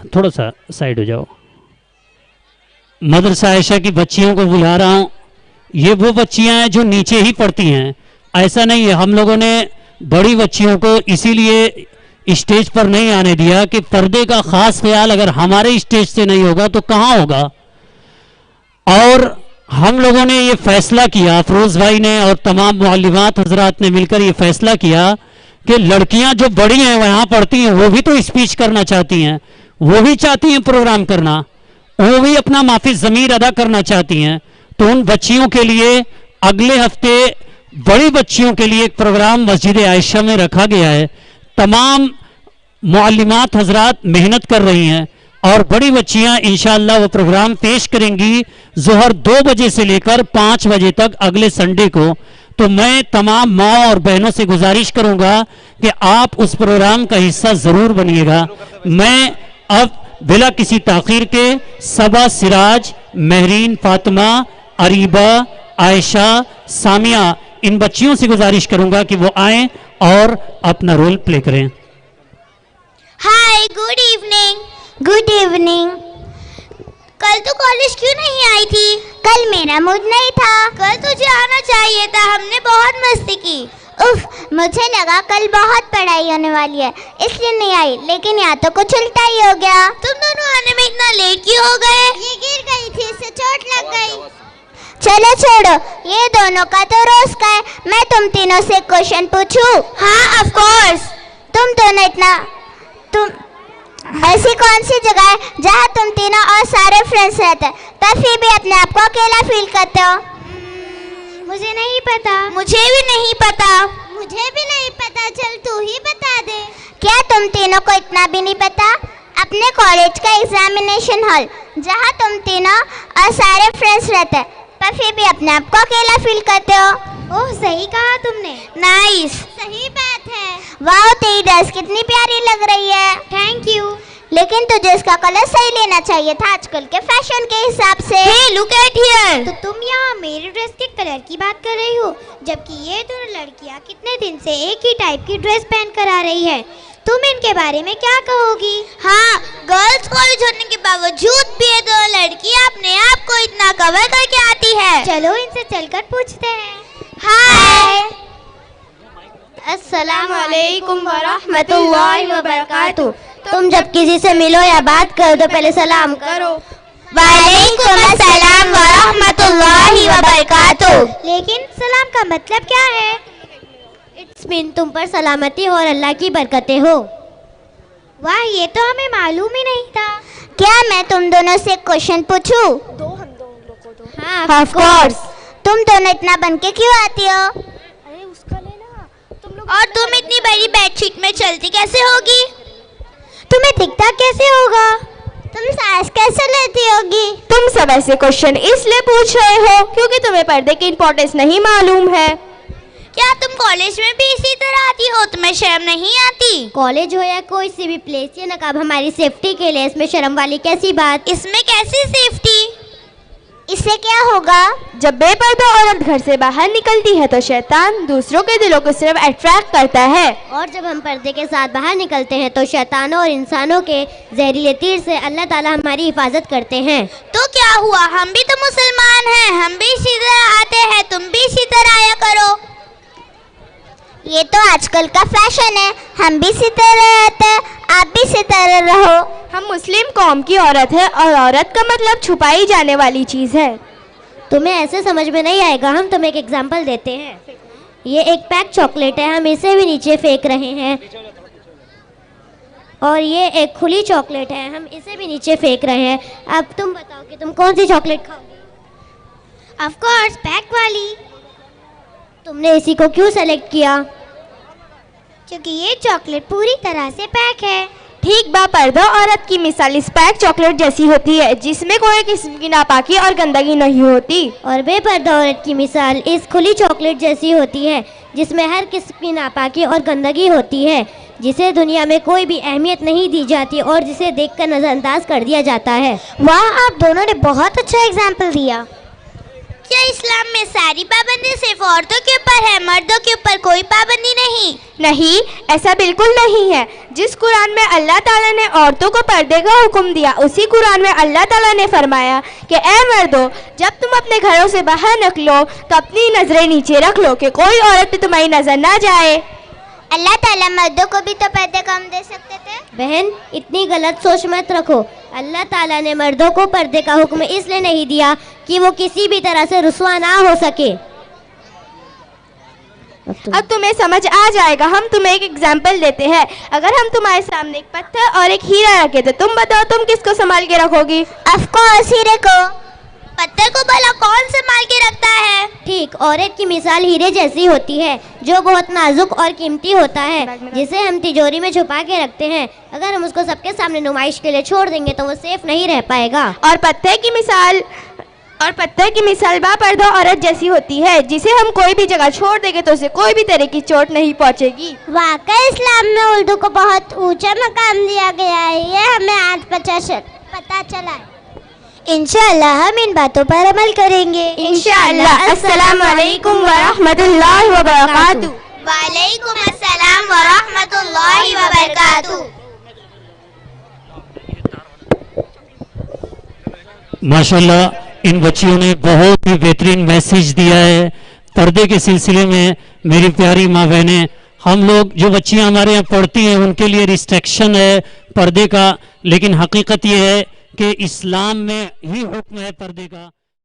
थोड़ा सा साइड हो जाओ। मदरसा आयशा की बच्चियों को बुला रहा हूँ। ये वो बच्चियां हैं जो नीचे ही पढ़ती हैं, ऐसा नहीं है। हम लोगों ने बड़ी बच्चियों को इसीलिए स्टेज पर नहीं आने दिया कि पर्दे का खास ख्याल अगर हमारे स्टेज से नहीं होगा तो कहाँ होगा। और हम लोगों ने ये फैसला किया, अफरोज भाई ने और तमाम मुअल्लिमात हजरात ने मिलकर ये फैसला किया कि लड़कियां जो बड़ी हैं वहाँ पढ़ती हैं, वो भी तो स्पीच करना चाहती हैं, वो भी चाहती हैं प्रोग्राम करना, वो भी अपना माफी ज़मीर अदा करना चाहती हैं। तो उन बच्चियों के लिए अगले हफ्ते बड़ी बच्चियों के लिए एक प्रोग्राम मस्जिद आयशा में रखा गया है। तमाम मुअल्लिमात हजरात मेहनत कर रही हैं और बड़ी बच्चियां इंशाअल्लाह वो प्रोग्राम पेश करेंगी ज़ोहर 2 बजे से लेकर 5 बजे तक अगले संडे को। तो मैं तमाम माँ और बहनों से गुजारिश करूंगा कि आप उस प्रोग्राम का हिस्सा ज़रूर बनिएगा। मैं अब बिला किसी ताखीर के सबा, सिराज, महरीन, फातिमा, अरीबा, आयशा, सामिया, इन बच्चियों से गुजारिश करूंगा कि वो आएं और अपना रोल प्ले करें। हाय, गुड इवनिंग। Good evening. कल तो कॉलेज क्यों नहीं आई थी? कल मेरा मूड नहीं था। कल तुझे आना चाहिए था, हमने बहुत मस्ती की। उफ, मुझे लगा कल बहुत पढ़ाई होने वाली है इसलिए नहीं आई, लेकिन यहाँ तो कुछ उल्टा ही हो गया। तुम दोनों आने में इतना लेट क्यों हो गए? ये गिर गई थी, इससे चोट लग गई। चलो छोड़ो, ये दोनों का तो रोज का है। मैं तुम तीनों से क्वेश्चन पूछूं? हाँ, ऑफ कोर्स। तुम दोनों ऐसी कौन सी जगह है जहाँ तुम तीनों और सारे फ्रेंड्स रहते हैं पर फिर भी अपने आप को अकेला फील करते हो? मुझे नहीं पता। मुझे भी नहीं पता। मुझे भी नहीं पता। चल तू ही बता दे। क्या तुम तीनों को इतना भी नहीं पता? अपने कॉलेज का एग्जामिनेशन हॉल जहाँ तुम तीनों और सारे फ्रेंड्स रहते हैं पर फिर भी अपने आप को अकेला फील करते हो। ओह, सही कहा तुमने। नाइस, सही बात है। वाह, तेरी ड्रेस कितनी प्यारी लग रही है। Thank you. लेकिन तुझे इसका कलर सही लेना चाहिए था आजकल के फैशन के हिसाब से। Hey, look at here। तो तुम यहाँ मेरे ड्रेस के कलर की बात कर रही हो, जबकि ये दोनों लड़कियाँ कितने दिन से एक ही टाइप की ड्रेस पहन कर आ रही है। तुम इनके बारे में क्या कहोगी? हाँ, गर्ल्स कॉलेज होने के बावजूद भी ये दो लड़कियाँ अपने आप को इतना कवर करके आती है। चलो इनसे चलकर पूछते हैं। हाय, अस्सलाम वालेकुम व रहमतुल्लाहि व बरकातुहू। तुम जब किसी से मिलो या बात करो तो पहले सलाम करो। वालेकुम अस्सलाम व रहमतुल्लाहि व बरकातुहू। लेकिन सलाम का मतलब क्या है? इट्स मीन तुम पर सलामती हो और अल्लाह की बरकतें हो। वाह, ये तो हमें मालूम ही नहीं था। क्या मैं तुम दोनों से क्वेश्चन पूछूं? दो हम दोनों को दो। हाँ, ऑफ कोर्स। तुम दोनों इतना बन के क्यों आती हो? अरे उसका लेना तुम लोग। और तुम इतनी बड़ी बेडशीट में चलती कैसे होगी? तुम्हें दिखता कैसे होगा? तुम सांस कैसे लेती होगी? तुम सब ऐसे क्वेश्चन इसलिए पूछ रहे हो क्योंकि तुम्हें पर्दे की इम्पोर्टेंस नहीं मालूम है। क्या तुम कॉलेज में भी इसी तरह आती हो? तुम्हें शर्म नहीं आती? कॉलेज हो या कोई सी भी प्लेस, ये नकाब हमारी सेफ्टी के लिए, इसमें शर्म वाली कैसी बात? इसमें कैसी सेफ्टी? इससे क्या होगा? जब बेपर्दा औरत घर से बाहर निकलती है तो शैतान दूसरों के दिलों को सिर्फ अट्रैक्ट करता है, और जब हम पर्दे के साथ बाहर निकलते हैं तो शैतानों और इंसानों के जहरीले तीर से अल्लाह ताला हमारी हिफाजत करते हैं। तो क्या हुआ, हम भी तो मुसलमान हैं, हम भी इसी तरह आते हैं, तुम भी इसी तरह आया करो। ये तो आजकल का फैशन है, हम भी इसी तरह रहते हैं, आप भी इसी तरह रहो। हम मुस्लिम कौम की औरत है और औरत का मतलब छुपाई जाने वाली चीज़ है। तुम्हें ऐसे समझ में नहीं आएगा, हम तुम्हें एक एग्जांपल देते हैं। ये एक पैक चॉकलेट है, हम इसे भी नीचे फेंक रहे हैं, और ये एक खुली चॉकलेट है, हम इसे भी नीचे फेंक रहे हैं। अब तुम बताओ कि तुम कौन सी चॉकलेट खाओगी? ऑफ कोर्स पैक वाली। तुमने इसी को क्यों सेलेक्ट किया? क्योंकि ये चॉकलेट पूरी तरह से पैक है। ठीक बा, पर्दा औरत की मिसाल इस पैक चॉकलेट जैसी होती है जिसमें कोई किस्म की नापाकी और गंदगी नहीं होती, और बेपर्दा औरत की मिसाल इस खुली चॉकलेट जैसी होती है जिसमें हर किस्म की नापाकी और गंदगी होती है, जिसे दुनिया में कोई भी अहमियत नहीं दी जाती और जिसे देखकर नज़रअंदाज कर दिया जाता है। वाह, आप दोनों ने बहुत अच्छा एग्जाम्पल दिया। क्या इस्लाम में सारी पाबंदी सिर्फ औरतों के ऊपर है, मर्दों के ऊपर कोई पाबंदी नहीं? नहीं, ऐसा बिल्कुल नहीं है। जिस कुरान में अल्लाह ताला ने औरतों को पर्दे का हुक्म दिया, उसी कुरान में अल्लाह ताला ने फरमाया कि ए मर्दों, जब तुम अपने घरों से बाहर निकलो तो अपनी नजरें नीचे रख लो कि कोई औरत भी तुम्हारी नजर ना जाए। अल्लाह ताला मर्दों को भी तो पर्दे कम दे सकते थे। बहन, इतनी गलत सोच मत रखो। अल्लाह ताला ने मर्दों को पर्दे का हुक्म इसलिए नहीं दिया कि वो किसी भी तरह से रुस्वा ना हो सके। अब तुम्हें समझ आ जाएगा। हम तुम्हें एक एग्जाम्पल देते हैं। अगर हम तुम्हारे सामने एक पत्थर और एक हीरा रखे तो तुम बताओ तुम किसको संभाल के रखोगी? ऑफ कोर्स हीरे को। पत्थर को भला कौन संभाल के रखता है? ठीक, औरत की मिसाल हीरे जैसी होती है जो बहुत नाजुक और कीमती होता है, जिसे हम तिजोरी में छुपा के रखते हैं। अगर हम उसको सबके सामने नुमाइश के लिए छोड़ देंगे तो वो सेफ नहीं रह पाएगा। और पत्थर की मिसाल बापर्दा औरत जैसी होती है, जिसे हम कोई भी जगह छोड़ देंगे तो उसे कोई भी तरह की चोट नहीं पहुंचेगी। वाकई इस्लाम में उर्दू को बहुत ऊंचा मकाम दिया गया है, ये हमें आज पता चला है। इंशाअल्लाह हम इन बातों पर अमल करेंगे। इंशाअल्लाह। अस्सलाम वालेकुम व रहमतुल्लाहि व बरकातहू। वालेकुम अस्सलाम व रहमतुल्लाहि व बरकातहू। माशाल्लाह, इन बच्चियों ने बहुत ही बेहतरीन मैसेज दिया है पर्दे के सिलसिले में। मेरी प्यारी माँ बहनें, हम लोग जो बच्चियां हमारे यहाँ पढ़ती हैं उनके लिए रिस्ट्रिक्शन है पर्दे का, लेकिन हकीकत ये है कि इस्लाम में ही हुक्म है पर्दे का।